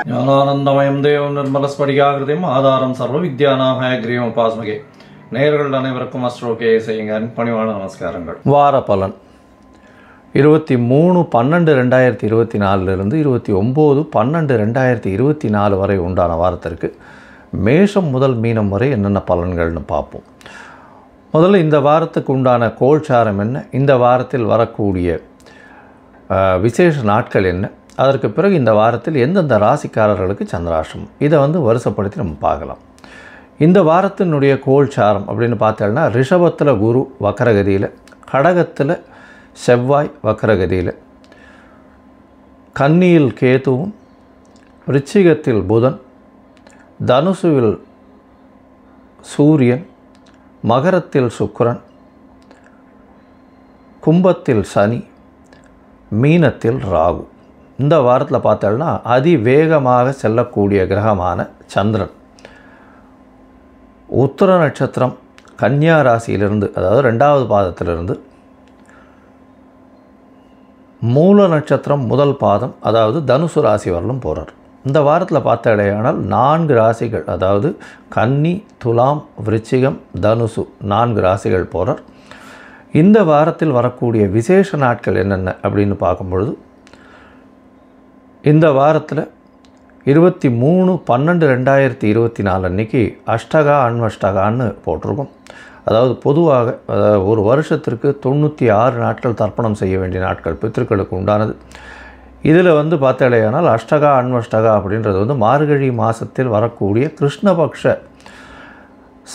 ஞானானந்தமயம் தேவம் நிர்மலஸ்படிகாகிருதியும் ஆதாரம் சர்வ வித்யானாம் ஹயக்ரீவம் உபாஸ்மகே. நேயர்கள் அனைவருக்கும் அஸ்ட்ரோகே செய்யுங்க பணிவான நமஸ்காரங்கள். வார பலன் 23/12/2024 29/12/2024 வரை உண்டான வாரத்திற்கு மேஷம் முதல் மீனம் வரை என்னென்ன பலன்கள்னு பார்ப்போம். முதல்ல இந்த வாரத்துக்கு உண்டான கோல்சாரம் என்ன, இந்த வாரத்தில் வரக்கூடிய விசேஷ நாட்கள் என்ன, அதற்கு பிறகு இந்த வாரத்தில் எந்தெந்த ராசிக்காரர்களுக்கு சந்திராஷ்டமம், இதை வருஷப்படுத்தி நம்ம பார்க்கலாம். இந்த வாரத்தினுடைய கோல்சாரம் அப்படின்னு பார்த்தோம்னா, ரிஷபத்தில் குரு வக்கரகதியில், கடகத்தில் செவ்வாய் வக்கரகதியில், கன்னியில் கேதுவும், விருச்சிகத்தில் புதன், தனுசுவில் சூரியன், மகரத்தில் சுக்கிரன், கும்பத்தில் சனி, மீனத்தில் ராகு. இந்த வாரத்தில் பார்த்தோம்னா அதிவேகமாக செல்லக்கூடிய கிரகமான சந்திரன் உத்திர நட்சத்திரம் கன்னியா ராசியிலிருந்து, அதாவது 2வது பாதத்திலிருந்து மூல நட்சத்திரம் முதல் பாதம், அதாவது தனுசு ராசி வரலும் போகிறார். இந்த வாரத்தில் பார்த்தடையானால் 4 ராசிகள், அதாவது கன்னி, துலாம், விருச்சிகம், தனுசு 4 ராசிகள் போகிறார். இந்த வாரத்தில் வரக்கூடிய விசேஷ நாட்கள் என்னென்ன அப்படின்னு பார்க்கும்பொழுது, இந்த வாரத்தில் 23/12/2024 அன்றைக்கி அஷ்டகா அன்வஷ்டகான்னு போட்டிருக்கோம். அதாவது பொதுவாக ஒரு வருஷத்திற்கு 96 நாட்கள் தர்ப்பணம் செய்ய வேண்டிய நாட்கள் பித்திருக்களுக்கு உண்டானது. இதில் பார்த்தாலேயானால் அஷ்டகா அன்வஷ்டகா அப்படின்றது மார்கழி மாதத்தில் வரக்கூடிய கிருஷ்ணபக்ஷ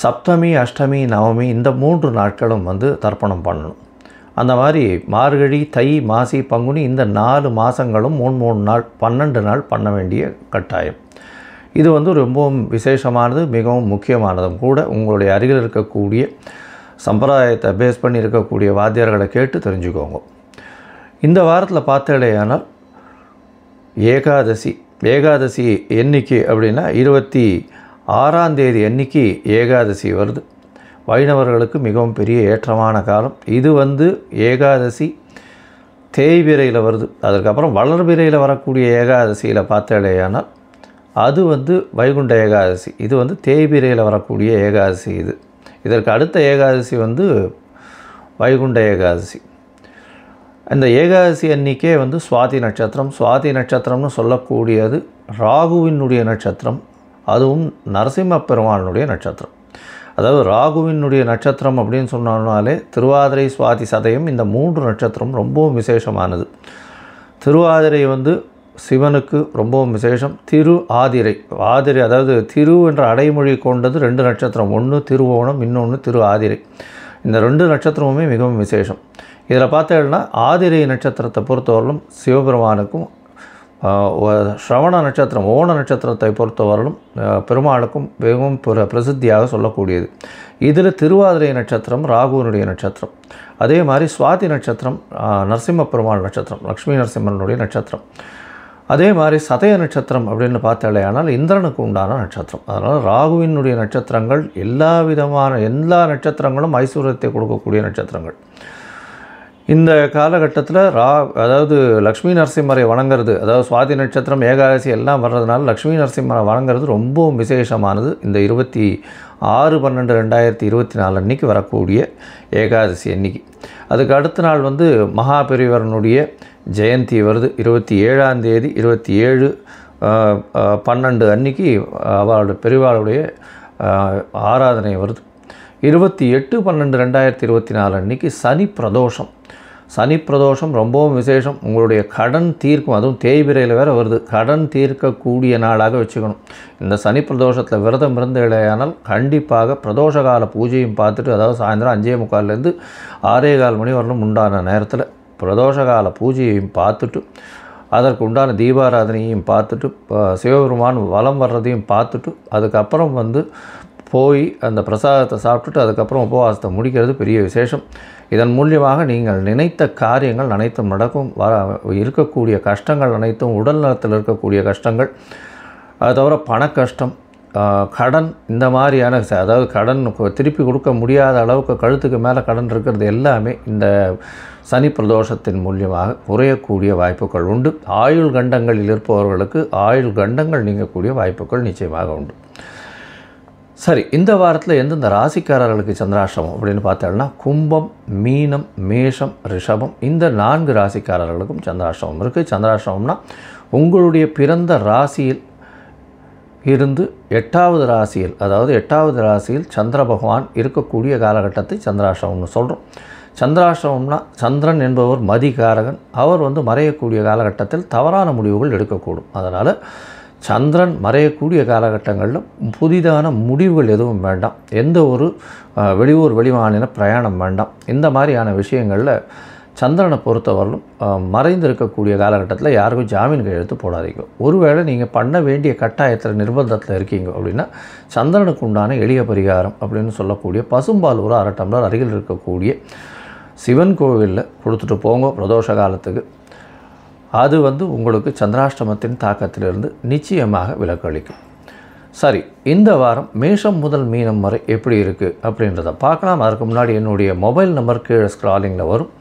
சப்தமி, அஷ்டமி, நவமி இந்த 3 நாட்களும் தர்ப்பணம் பண்ணணும். அந்த மாதிரி மார்கழி, தை, மாசி, பங்குனி இந்த 4 மாதங்களும் 3 நாள் 12 நாள் பண்ண வேண்டிய கட்டாயம். இது ரொம்பவும் விசேஷமானது, மிகவும் முக்கியமானதும் கூட. உங்களுடைய அருகில் இருக்கக்கூடிய சம்பிரதாயத்தை பேஸ் பண்ணி இருக்கக்கூடிய வாத்தியார்களை கேட்டு தெரிஞ்சுக்கோங்க. இந்த வாரத்தில் பார்த்தேடையானால் ஏகாதசி எண்ணிக்கை அப்படின்னா 26ஆம் தேதி அன்னைக்கு ஏகாதசி வருது. வைணவர்களுக்கு மிகவும் பெரிய ஏற்றமான காலம் இது. ஏகாதசி தேய்பிரையில் வருது. அதுக்கப்புறம் வளர்பிரையில் வரக்கூடிய ஏகாதசியில் பார்த்தேடையானால் அது வைகுண்ட ஏகாதசி. இது தேய்பிரையில் வரக்கூடிய ஏகாதசி. இதற்கு அடுத்த ஏகாதசி வைகுண்ட ஏகாதசி. அந்த ஏகாதசி அன்றைக்கே சுவாதி நட்சத்திரம். சுவாதி நட்சத்திரம்னு சொல்லக்கூடியது ராகுவினுடைய நட்சத்திரம், அதுவும் நரசிம்ம பெருமானுடைய நட்சத்திரம். அதாவது ராகுவினுடைய நட்சத்திரம் அப்படின்னு சொன்னாலே திருவாதிரை, சுவாதி, சதயம் இந்த 3 நட்சத்திரம் ரொம்பவும் விசேஷமானது. திருவாதிரை சிவனுக்கு ரொம்பவும் விசேஷம். ஆதிரை அதாவது திரு என்ற அடைமொழி கொண்டது 2 நட்சத்திரம், ஒன்று திருவோணம், இன்னொன்று திரு ஆதிரை. இந்த 2 நட்சத்திரமுமே மிகவும் விசேஷம். இதில் பார்த்தீங்கன்னா ஆதிரை நட்சத்திரத்தை பொறுத்தவரையிலும் சிவபெருமானுக்கும், ஸ்ரவண நட்சத்திரம் ஓண நட்சத்திரத்தை பொறுத்தவரையிலும் பெருமாளுக்கும் மிகவும் பிரசித்தியாக சொல்லக்கூடியது. இதில் திருவாதிரை நட்சத்திரம் ராகுவனுடைய நட்சத்திரம். அதே மாதிரி சுவாதி நட்சத்திரம் நரசிம்ம பெருமாள் நட்சத்திரம், லக்ஷ்மி நரசிம்மனுடைய நட்சத்திரம். அதே மாதிரி சதய நட்சத்திரம் அப்படின்னு பார்த்தாலேயானால் இந்திரனுக்கு உண்டான நட்சத்திரம். அதனால் ராகுவினுடைய நட்சத்திரங்கள் எல்லா நட்சத்திரங்களும் ஐஸ்வர்யத்தை கொடுக்கக்கூடிய நட்சத்திரங்கள். இந்த காலகட்டத்தில் அதாவது லக்ஷ்மி நரசிம்மரை வணங்குறது, அதாவது சுவாதி நட்சத்திரம் ஏகாதசி எல்லாம் வர்றதுனால லக்ஷ்மி நரசிம்மரை வணங்குறது ரொம்பவும் விசேஷமானது. இந்த 26/12/2024 அன்றைக்கி வரக்கூடிய ஏகாதசி அன்னைக்கு. அதுக்கு அடுத்த நாள் மகாபெரிவரனுடைய ஜெயந்தி வருது. 27ஆம் தேதி 27/12 அன்னைக்கு அவளுடைய பெரிவாளுடைய ஆராதனை வருது. 28/12/2024 அன்றைக்கி சனி பிரதோஷம். சனி பிரதோஷம் ரொம்பவும் விசேஷம். உங்களுடைய கடன் தீர்க்கும், அதுவும் தேய்பிரையில் வேறு வருது, கடன் தீர்க்கக்கூடிய நாளாக வச்சுக்கணும். இந்த சனி பிரதோஷத்தில் விரதம் இருந்து இல்லையானால் கண்டிப்பாக பிரதோஷ கால பூஜையும் பார்த்துட்டு, அதாவது சாயந்தரம் 5:45 6:15 மணி வரலும் உண்டான நேரத்தில் பிரதோஷ கால பூஜையையும் பார்த்துட்டு, அதற்கு உண்டான தீபாராதனையும் பார்த்துட்டு, சிவபெருமான் வலம் வர்றதையும் பார்த்துட்டு, அதுக்கப்புறம் போய் அந்த பிரசாதத்தை சாப்பிட்டுட்டு அதுக்கப்புறம் உபவாசத்தை முடிக்கிறது பெரிய விசேஷம். இதன் மூலியமாக நீங்கள் நினைத்த காரியங்கள் அனைத்தும் நடக்கும். இருக்கக்கூடிய கஷ்டங்கள் அனைத்தும், உடல் நலத்தில் இருக்கக்கூடிய கஷ்டங்கள், அது தவிர பண கஷ்டம், கடன் இந்த மாதிரியான அதாவது கடன் திருப்பி கொடுக்க முடியாத அளவுக்கு கழுத்துக்கு மேலே கடன் இருக்கிறது எல்லாமே இந்த சனி பிரதோஷத்தின் மூலியமாக குறையக்கூடிய வாய்ப்புகள் உண்டு. ஆயுள் கண்டங்களில் இருப்பவர்களுக்கு ஆயுள் கண்டங்கள் நீங்கக்கூடிய வாய்ப்புகள் நிச்சயமாக உண்டு. சரி, இந்த வாரத்தில் எந்தெந்த ராசிக்காரர்களுக்கு சந்திராஷ்டமம் அப்படின்னு பார்த்தோம்னா கும்பம், மீனம், மேஷம், ரிஷபம் இந்த 4 ராசிக்காரர்களுக்கும் சந்திராஷ்டமம் இருக்குது. சந்திராஷ்டமம்னா உங்களுடைய பிறந்த ராசியில் இருந்து 8வது ராசியில், அதாவது 8வது ராசியில் சந்திர பகவான் இருக்கக்கூடிய காலகட்டத்தை சந்திராஷ்டமம்னு சொல்கிறோம். சந்திராஷ்டமம்னா சந்திரன் என்பவர் மதிகாரகன். அவர் மறையக்கூடிய காலகட்டத்தில் தவறான முடிவுகள் எடுக்கக்கூடும். அதனால் சந்திரன் மறையக்கூடிய காலகட்டங்களில் புதிதான முடிவுகள் எதுவும் வேண்டாம். எந்த ஒரு வெளியூர் வெளிமாநில பிரயாணம் வேண்டாம். இந்த மாதிரியான விஷயங்களில் சந்திரனை பொறுத்தவரையிலும் மறைந்திருக்கக்கூடிய காலகட்டத்தில் யாருக்கும் ஜாமீன் கையெழுத்து போடாதீங்க. ஒருவேளை நீங்கள் பண்ண வேண்டிய கட்டாயத்தில் நிர்பந்தத்தில் இருக்கீங்க அப்படின்னா சந்திரனுக்கு உண்டான எளிய பரிகாரம் அப்படின்னு சொல்லக்கூடிய பசும்பால் ஒரு 1/2 டம்ளர் அருகில் இருக்கக்கூடிய சிவன் கோவிலில் கொடுத்துட்டு போங்க பிரதோஷ காலத்துக்கு. அது உங்களுக்கு சந்திராஷ்டமத்தின் தாக்கத்திலிருந்து நிச்சயமாக விலக்களிக்கும். சரி, இந்த வாரம் மேஷம் முதல் மீனம் வரை எப்படி இருக்குது அப்படின்றத பார்க்கலாம். அதற்கு முன்னாடி என்னுடைய மொபைல் நம்பர் கீழே ஸ்க்ராலிங்கில் வரும்.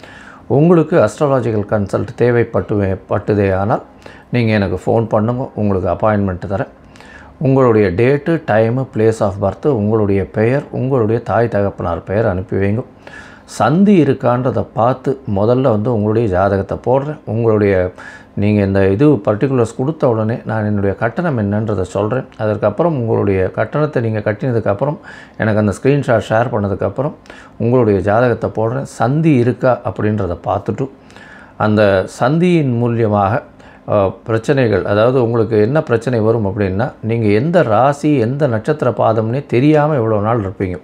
உங்களுக்கு அஸ்ட்ராலாஜிக்கல் கன்சல்ட் தேவைப்பட்டுதே ஆனால் நீங்கள் எனக்கு ஃபோன் பண்ணுங்க, உங்களுக்கு அப்பாயின்மெண்ட் தரேன். உங்களுடைய date, time, place of birth, உங்களுடைய பெயர், உங்களுடைய தாய் தகப்பனார் பெயர் அனுப்பி வைங்க. சந்தி இருக்கான்றதை பார்த்து முதல்ல உங்களுடைய ஜாதகத்தை போடுறேன். உங்களுடைய நீங்கள் இந்த பர்டிகுலர்ஸ் கொடுத்த உடனே நான் என்னுடைய கட்டணம் என்னன்றதை சொல்கிறேன். அதற்கப்புறம் உங்களுடைய கட்டணத்தை நீங்கள் கட்டினதுக்கப்புறம் எனக்கு அந்த ஸ்க்ரீன்ஷாட் ஷேர் பண்ணதுக்கப்புறம் உங்களுடைய ஜாதகத்தை போடுறேன். சந்தி இருக்கா அப்படின்றத பார்த்துட்டு அந்த சந்தியின் மூலியமாக பிரச்சனைகள், அதாவது உங்களுக்கு என்ன பிரச்சனை வரும் அப்படின்னா நீங்கள் எந்த ராசி எந்த நட்சத்திர பாதம்னே தெரியாமல் இவ்வளோ நாள் இருப்பீங்க.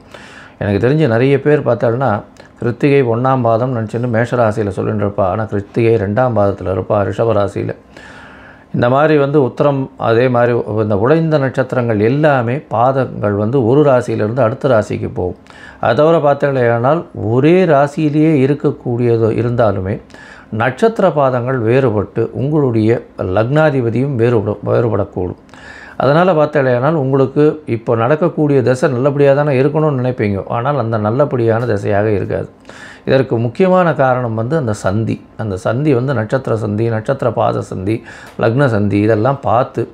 எனக்கு தெரிஞ்ச நிறைய பேர் பார்த்தாலும்னா கிருத்திகை 1ஆம் பாதம் நினச்சின்னு மேஷராசியில் சொல்லிட்டு இருப்பா. ஆனால் கிருத்திகை 2ஆம் பாதத்தில் இருப்பா ரிஷபராசியில். இந்த மாதிரி உத்திரம் அதே மாதிரி இந்த உடைந்த நட்சத்திரங்கள் எல்லாமே பாதங்கள் ஒரு ராசியிலிருந்து அடுத்த ராசிக்கு போகும். அதை தவிர பார்த்தீங்கன்னா ஒரே ராசியிலேயே இருக்கக்கூடியது இருந்தாலுமே நட்சத்திர பாதங்கள் வேறுபட்டு உங்களுடைய லக்னாதிபதியும் வேறுபடக்கூடும். அதனால் பார்த்தீங்கன்னா உங்களுக்கு இப்போ நடக்கக்கூடிய திசை நல்லபடியாக தானே இருக்கணும்னு நினைப்பீங்க. ஆனால் அந்த நல்லபடியான திசையாக இருக்காது. இதற்கு முக்கியமான காரணம் அந்த சந்தி. அந்த சந்தி நட்சத்திர சந்தி, நட்சத்திர பாத சந்தி, லக்ன சந்தி இதெல்லாம் பார்த்து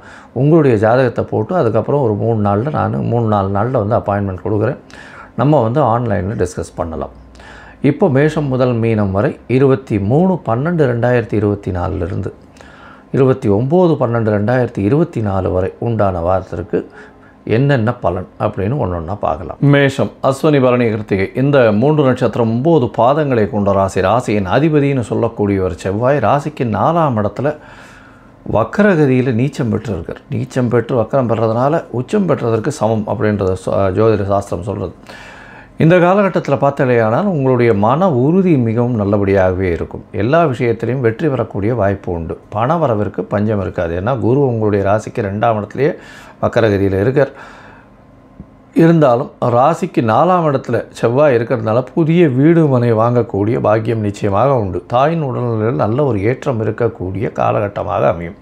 உங்களுடைய ஜாதகத்தை போட்டு அதுக்கப்புறம் ஒரு 3-4 நாளில் அப்பாயின்மெண்ட் கொடுக்குறேன். நம்ம ஆன்லைனில் டிஸ்கஸ் பண்ணலாம். இப்போ மேஷம் முதல் மீனம் வரை 23/12/2024 29/12/2024 வரை உண்டான வாரத்திற்கு என்னென்ன பலன் அப்படின்னு ஒன்றா பார்க்கலாம். மேஷம், அஸ்வினி, பரணி, கிருத்திகை இந்த 3 நட்சத்திரம் 9 பாதங்களை கொண்ட ராசி. ராசியின் அதிபதினு சொல்லக்கூடியவர் செவ்வாய் ராசிக்கு 4ஆம் இடத்துல வக்கரகதியில் நீச்சம் பெற்றிருக்கார். நீச்சம் பெற்று வக்கரம் பெறதுனால உச்சம் பெற்றதற்கு சமம் அப்படின்றத ஜோதிட சாஸ்திரம் சொல்கிறது. இந்த காலகட்டத்தில் பார்த்தாலேயானால் உங்களுடைய மன உறுதி மிகவும் நல்லபடியாகவே இருக்கும். எல்லா விஷயத்திலையும் வெற்றி பெறக்கூடிய வாய்ப்பு உண்டு. பண வரவிற்கு பஞ்சம் இருக்காது. ஏன்னா குரு உங்களுடைய ராசிக்கு 2ஆம் இடத்துலையே வக்கரகதியில் இருக்கார். இருந்தாலும் ராசிக்கு 4ஆம் இடத்துல செவ்வாய் இருக்கிறதுனால புதிய வீடு மனை வாங்கக்கூடிய பாக்கியம் நிச்சயமாக உண்டு. தாயின் உடல்நிலையில் நல்ல ஒரு ஏற்றம் இருக்கக்கூடிய காலகட்டமாக அமையும்.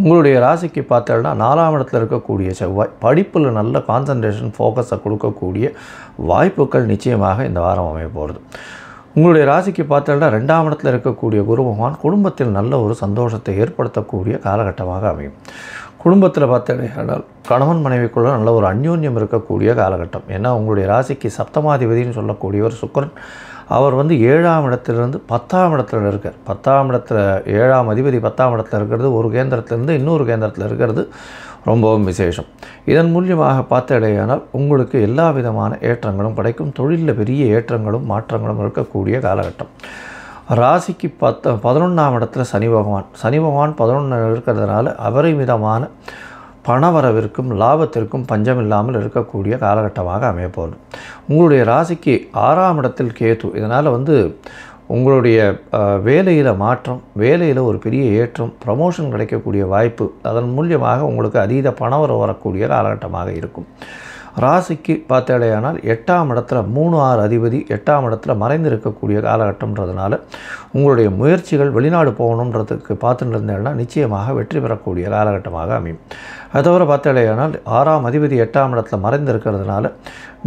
உங்களுடைய ராசிக்கு பார்த்தோம்னா 4ஆம் இடத்துல இருக்கக்கூடிய செவ்வாய் படிப்பில் நல்ல கான்சன்ட்ரேஷன் ஃபோக்கஸை கொடுக்கக்கூடிய வாய்ப்புகள் நிச்சயமாக இந்த வாரம் அமைய போகிறது. உங்களுடைய ராசிக்கு பார்த்தோம்னா 2ஆம் இடத்துல இருக்கக்கூடிய குரு பகவான் குடும்பத்தில் நல்ல ஒரு சந்தோஷத்தை ஏற்படுத்தக்கூடிய காலகட்டமாக அமையும். குடும்பத்தில் பார்த்தோம்னா கணவன் மனைவிக்குள்ள நல்ல ஒரு அந்யோன்யம் இருக்கக்கூடிய காலகட்டம். ஏன்னா உங்களுடைய ராசிக்கு சப்தமாதிபதினு சொல்லக்கூடியவர் சுக்கிரன். அவர் 7ஆம் இடத்திலிருந்து 10ஆம் இடத்துல இருக்கார். 10ஆம் இடத்துல 7ஆம் அதிபதி 10ஆம் இடத்துல இருக்கிறது ஒரு கேந்திரத்திலிருந்து இன்னொரு கேந்திரத்தில் இருக்கிறது ரொம்பவும் விசேஷம். இதன் மூலியமாக பார்த்தடையானால் உங்களுக்கு எல்லா விதமான ஏற்றங்களும் கிடைக்கும். தொழிலில் பெரிய ஏற்றங்களும் மாற்றங்களும் இருக்கக்கூடிய காலகட்டம். ராசிக்கு 11ஆம் இடத்துல சனி பகவான் 11 இருக்கிறதுனால அபரிமிதமான பணவரவிற்கும் லாபத்திற்கும் பஞ்சம் இல்லாமல் இருக்கக்கூடிய காலகட்டமாக அமையப்போகுது. உங்களுடைய ராசிக்கு 6ஆம் இடத்தில் கேது. இதனால் உங்களுடைய வேலையில் மாற்றம், வேலையில் ஒரு பெரிய ஏற்றம், ப்ரமோஷன் கிடைக்கக்கூடிய வாய்ப்பு, அதன் மூலியமாக உங்களுக்கு அதீத பணவரவு வரக்கூடிய காலகட்டமாக இருக்கும். ராசிக்கு பார்த்தாலேயானால் 8ஆம் இடத்துல 3-6 அதிபதி 8ஆம் இடத்துல மறைந்திருக்கக்கூடிய காலகட்டம்ன்றதுனால உங்களுடைய முயற்சிகள் வெளிநாடு போகணுன்றதுக்கு பார்த்துட்டு இருந்தேன்னா நிச்சயமாக வெற்றி பெறக்கூடிய காலகட்டமாக அமையும். அது தவிர பார்த்தாலேயானால் 6ஆம் அதிபதி 8ஆம் இடத்துல மறைந்திருக்கிறதுனால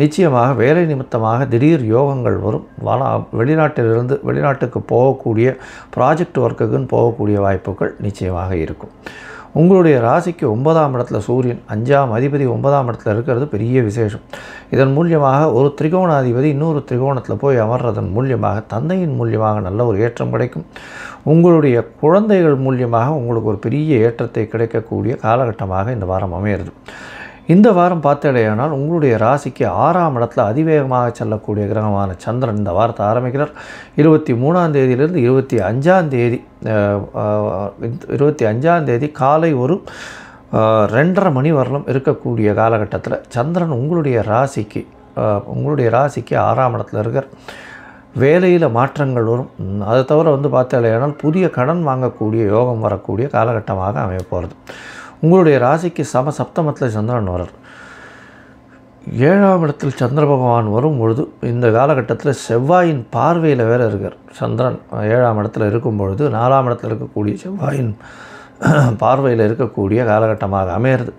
நிச்சயமாக வேலை நிமித்தமாக திடீர் யோகங்கள் வரும். வெளிநாட்டுக்கு போகக்கூடிய ப்ராஜெக்ட் ஒர்க்குக்குன்னு போகக்கூடிய வாய்ப்புகள் நிச்சயமாக இருக்கும். உங்களுடைய ராசிக்கு 9ஆம் இடத்துல சூரியன் 5ஆம் அதிபதி 9ஆம் இடத்துல இருக்கிறது பெரிய விசேஷம். இதன் மூலியமாக ஒரு திரிகோணாதிபதி இன்னொரு திரிகோணத்தில் போய் அமர்றதன் மூலியமாக தந்தையின் மூலியமாக நல்ல ஒரு ஏற்றம் கிடைக்கும். உங்களுடைய குழந்தைகள் மூலியமாக உங்களுக்கு ஒரு பெரிய ஏற்றத்தை கிடைக்கக்கூடிய காலகட்டமாக இந்த வாரம் அமையிறது. இந்த வாரம் பார்த்தாலேயானால் உங்களுடைய ராசிக்கு 6ஆம் இடத்துல அதிவேகமாக செல்லக்கூடிய கிரகமான சந்திரன் இந்த வாரத்தை ஆரம்பிக்கிறார். 23ஆம் தேதியிலிருந்து 25ஆம் தேதி காலை ஒரு 2:30 மணி வரலும் இருக்கக்கூடிய காலகட்டத்தில் சந்திரன் உங்களுடைய ராசிக்கு 6ஆம் இடத்துல இருக்கார். வேலையில் மாற்றங்கள் வரும். அதை தவிர பார்த்தாலேயானால் புதிய கடன் வாங்கக்கூடிய யோகம் வரக்கூடிய காலகட்டமாக அமைய போகிறது. உங்களுடைய ராசிக்கு சப்தமத்தில் சந்திரன் வரார். 7ஆம் இடத்தில் சந்திர பகவான் வரும் பொழுது இந்த காலகட்டத்தில் செவ்வாயின் பார்வையில் வேறு இருக்கார். சந்திரன் 7ஆம் இடத்துல இருக்கும் பொழுது 4ஆம் இடத்துல இருக்கக்கூடிய செவ்வாயின் பார்வையில் இருக்கக்கூடிய காலகட்டமாக அமையிறது.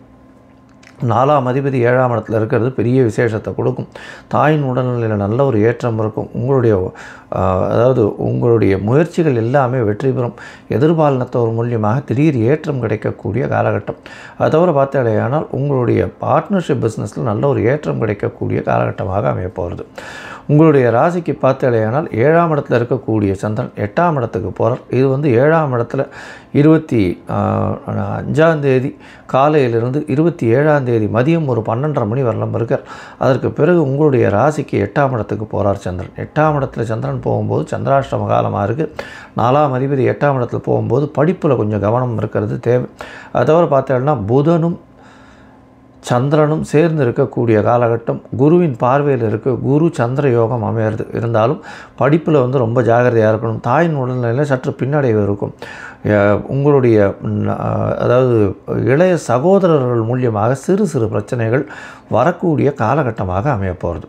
4ஆம் அதிபதி 7ஆம் இடத்துல இருக்கிறது பெரிய விசேஷத்தை கொடுக்கும். தாயின் உடல்நிலையில் நல்ல ஒரு ஏற்றம் இருக்கும். உங்களுடைய முயற்சிகள் எல்லாமே வெற்றி பெறும். எதிர்பாலினத்தவர் மூலியமாக திடீர் ஏற்றம் கிடைக்கக்கூடிய காலகட்டம். அது தவிர பார்த்தாலேயானால் உங்களுடைய பார்ட்னர்ஷிப் பிஸ்னஸில் நல்ல ஒரு ஏற்றம் கிடைக்கக்கூடிய காலகட்டமாக அமைய போகிறது. உங்களுடைய ராசிக்கு பார்த்தாலேயானால் 7ஆம் இடத்துல இருக்கக்கூடிய சந்திரன் 8ஆம் இடத்துக்கு போகிறார். இது 7ஆம் இடத்துல 25ஆம் தேதி காலையிலிருந்து 27ஆம் தேதி மதியம் ஒரு 12:30 மணி வரலாம் இருக்கார். அதற்கு பிறகு உங்களுடைய ராசிக்கு 8ஆம் இடத்துக்கு போகிறார் சந்திரன். 8ஆம் இடத்துல சந்திரன் போகும்போது சந்திராஷ்டம காலமாக இருக்குது. 4ஆம் அதிபதி 8ஆம் இடத்துல போகும்போது படிப்பில் கொஞ்சம் கவனம் இருக்கிறது தேவை. அதை தவிர பார்த்தோம்னா புதனும் சந்திரனும் சேர்ந்து இருக்கக்கூடிய காலகட்டம். குருவின் பார்வையில் குரு சந்திர யோகம் அமையிறது. இருந்தாலும் படிப்பில் ரொம்ப ஜாகிரதையாக இருக்கணும். தாயின் உடல்நிலையில் சற்று பின்னடைவு இருக்கும். உங்களுடைய இளைய சகோதரர்கள் மூலியமாக சிறு சிறு பிரச்சனைகள் வரக்கூடிய காலகட்டமாக அமைய போகிறது.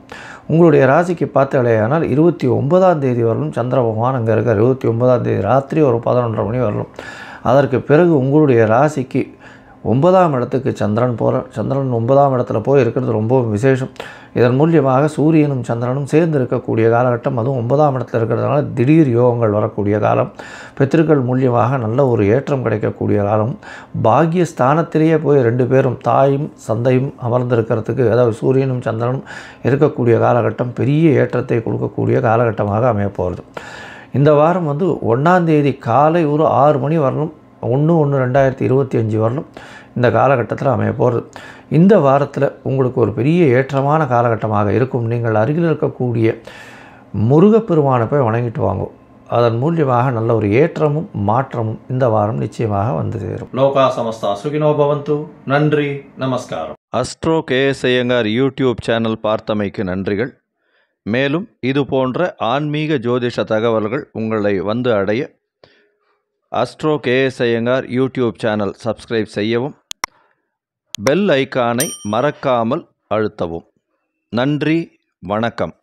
உங்களுடைய ராசிக்கு பார்த்தாலேயானால் 29ஆம் தேதி வரலும் சந்திர பகவான் அங்கே இருக்கார். 29ஆம் தேதி ராத்திரி ஒரு 11:30 மணி வரலும். அதற்கு பிறகு உங்களுடைய ராசிக்கு 9ஆம் இடத்துக்கு சந்திரன் போகிறார். சந்திரன் 9ஆம் இடத்துல போய் இருக்கிறது ரொம்ப விசேஷம். இதன் மூலியமாக சூரியனும் சந்திரனும் சேர்ந்து இருக்கக்கூடிய காலகட்டம். அதுவும் 9ஆம் இடத்துல இருக்கிறதுனால திடீர் யோகங்கள் வரக்கூடிய காலம். பித்திருக்கள் மூலியமாக நல்ல ஒரு ஏற்றம் கிடைக்கக்கூடிய காலம். பாக்கிய ஸ்தானத்திலேயே போய் 2 பேரும் தாயும் சந்தையும் அமர்ந்திருக்கிறதுக்கு, சூரியனும் சந்திரனும் இருக்கக்கூடிய காலகட்டம் பெரிய ஏற்றத்தை கொடுக்கக்கூடிய காலகட்டமாக அமைய போகிறது. இந்த வாரம் 1ஆம் தேதி காலை ஒரு 6 மணி வரலும் 1/1/2025 வரலும் இந்த காலகட்டத்தில் அமைய போகிறது. இந்த வாரத்தில் உங்களுக்கு ஒரு பெரிய ஏற்றமான காலகட்டமாக இருக்கும். நீங்கள் அருகில் இருக்கக்கூடிய முருகப்பெருமானை போய் வணங்கிட்டு வாங்கும். அதன் மூலியமாக நல்ல ஒரு ஏற்றமும் மாற்றமும் இந்த வாரம் நிச்சயமாக சேரும். லோகா சமஸ்தா சுகினோ பவந்து. நன்றி, நமஸ்காரம். Astro KS Iyengar YouTube channel பார்த்தமைக்கு நன்றிகள். மேலும் இது போன்ற ஆன்மீக ஜோதிஷ தகவல்கள் உங்களை அடைய astro KS Iyengar YouTube channel subscribe செய்யவும், பெல் ஐக்கானை மறக்காமல் அழுத்தவும். நன்றி, வணக்கம்.